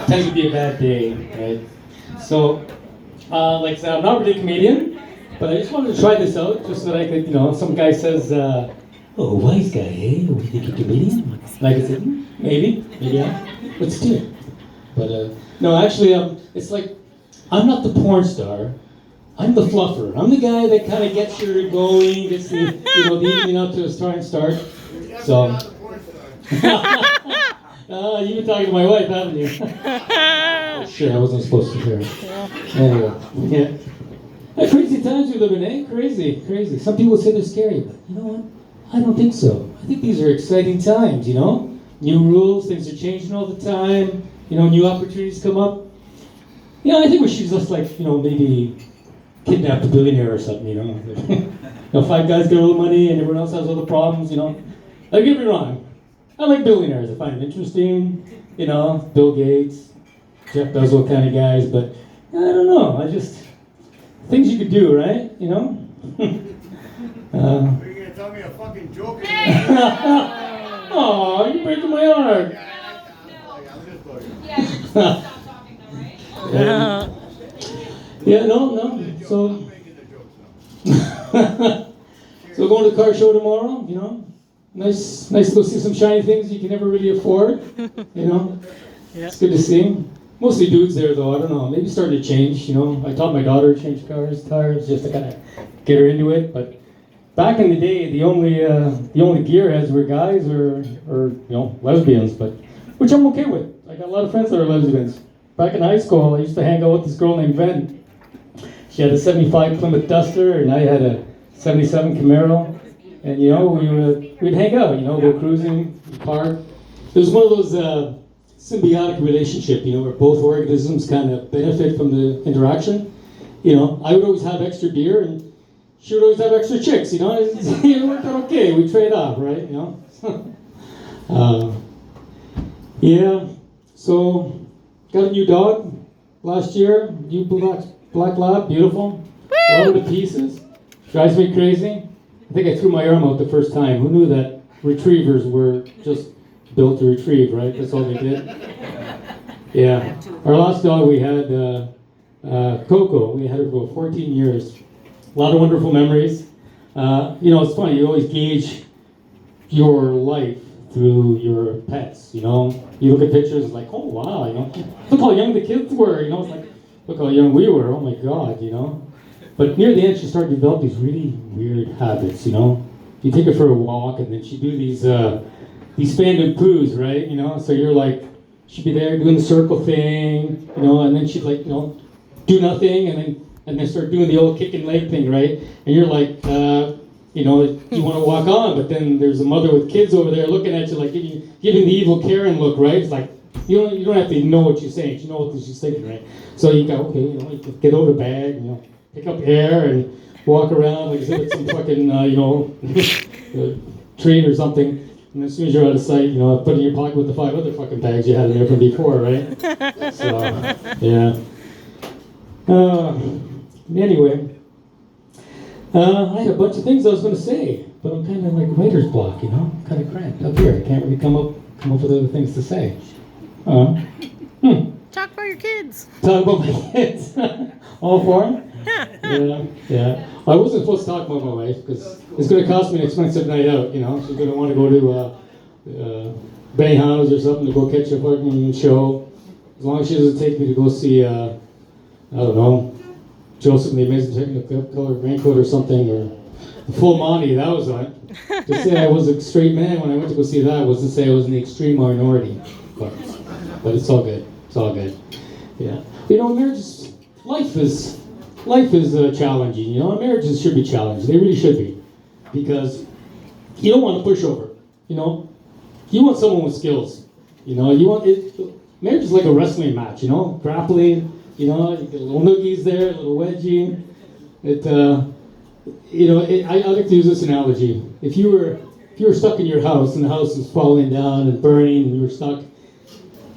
tends to be a bad day, right? So, like I said, I'm not really a comedian, but I just wanted to try this out just so that I could, some guy says, oh, wise guy, eh? Oh, you think you're a comedian? Like I said, maybe, yeah. Let's do it. But, no, actually, it's like, I'm not the porn star. I'm the fluffer. I'm the guy that kind of gets you going, gets the evening up to a starting start. So, you've been talking to my wife, haven't you? Oh, shit, I wasn't supposed to hear it. Anyway, yeah. Crazy times we live in, eh? Crazy. Some people say they're scary, but you know what? I don't think so. I think these are exciting times, New rules, things are changing all the time, new opportunities come up. I think we should just maybe kidnap a billionaire or something, five guys get all the money and everyone else has all the problems, Don't get me wrong. I like billionaires. I find them interesting, Bill Gates, Jeff Bezos kind of guys, but I don't know. Things you could do, right? Are you going to tell me a fucking joke? Oh, you're breaking my heart. Yeah, you're just gonna stop talking though, right? Yeah, no. So, so going to the car show tomorrow, Nice to go see some shiny things you can never really afford, Yeah. It's good to see. Mostly dudes there though, I don't know, maybe starting to change, I taught my daughter to change tires, just to kind of get her into it, but back in the day, the only gearheads were guys or lesbians, but which I'm okay with. I got a lot of friends that are lesbians. Back in high school, I used to hang out with this girl named Ven. She had a 75 Plymouth Duster, and I had a 77 Camaro. And we'd hang out, go cruising, park. It was one of those symbiotic relationship, where both organisms kind of benefit from the interaction. I would always have extra beer, and she would always have extra chicks. It worked out okay. We trade off, right? Yeah. So got a new dog last year. New black lab, beautiful. Love it to pieces. Drives me crazy. I think I threw my arm out the first time. Who knew that retrievers were just built to retrieve, right? That's all they did. Yeah. Our last dog we had, Coco. We had her for 14 years. A lot of wonderful memories. It's funny. You always gauge your life through your pets. You look at pictures, it's like, oh wow, look how young the kids were. It's like, look how young we were. Oh my God, But near the end, she started to develop these really weird habits, You take her for a walk, and then she'd do these stand-up poos, right? So you're like, she'd be there doing the circle thing, and then she'd do nothing, and then start doing the old kick and leg thing, right? And you're like, you want to walk on, but then there's a mother with kids over there looking at you, like giving the evil Karen look, right? It's like, you don't have to know what she's saying. You know what she's thinking, right? So you go, okay, you can get over the bag, pick up air and walk around like it's some fucking, treat or something. And as soon as you're out of sight, put it in your pocket with the 5 other fucking bags you had in there from before, right? So, yeah. Anyway, I had a bunch of things I was going to say, but I'm kind of like writer's block, kind of cramped up here. I can't really come up with other things to say. Talk about your kids. Talk about my kids. All 4? Yeah. I wasn't supposed to talk about my wife because it's going to cost me an expensive night out. She's going to want to go to Bayhouse or something to go catch a fucking show. As long as she doesn't take me to go see, I don't know, Joseph and the Amazing Technicolor Raincoat or something, or the Full Monty. That was it. To say I was a straight man when I went to go see that was to say I was in the extreme minority. But it's all good. It's all good. Yeah. Marriage is, life is challenging, Marriages should be challenged. They really should be. Because you don't want a pushover, You want someone with skills. Marriage is like a wrestling match, Grappling, you get a little noogies there, a little wedgie. I like to use this analogy. If you were stuck in your house and the house is falling down and burning and you were stuck,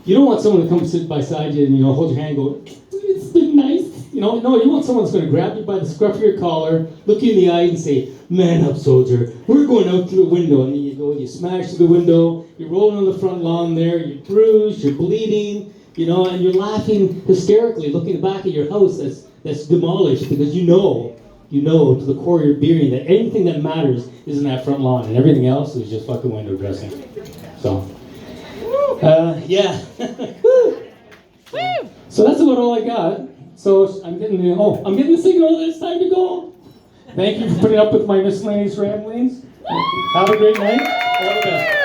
you don't want someone to come sit beside you and hold your hand and go, it's been nice. No, you want someone that's going to grab you by the scruff of your collar, look you in the eye and say, man up, soldier, we're going out through the window. And then you go, you smash through the window, you're rolling on the front lawn there, you're bruised, you're bleeding, you know, and you're laughing hysterically, looking back at your house that's demolished because you know to the core of your being that anything that matters is in that front lawn, and everything else is just fucking window dressing. So, yeah. So that's about all I got. So I'm getting the signal that it's time to go. Thank you for putting up with my miscellaneous ramblings. Have a great night. All the best.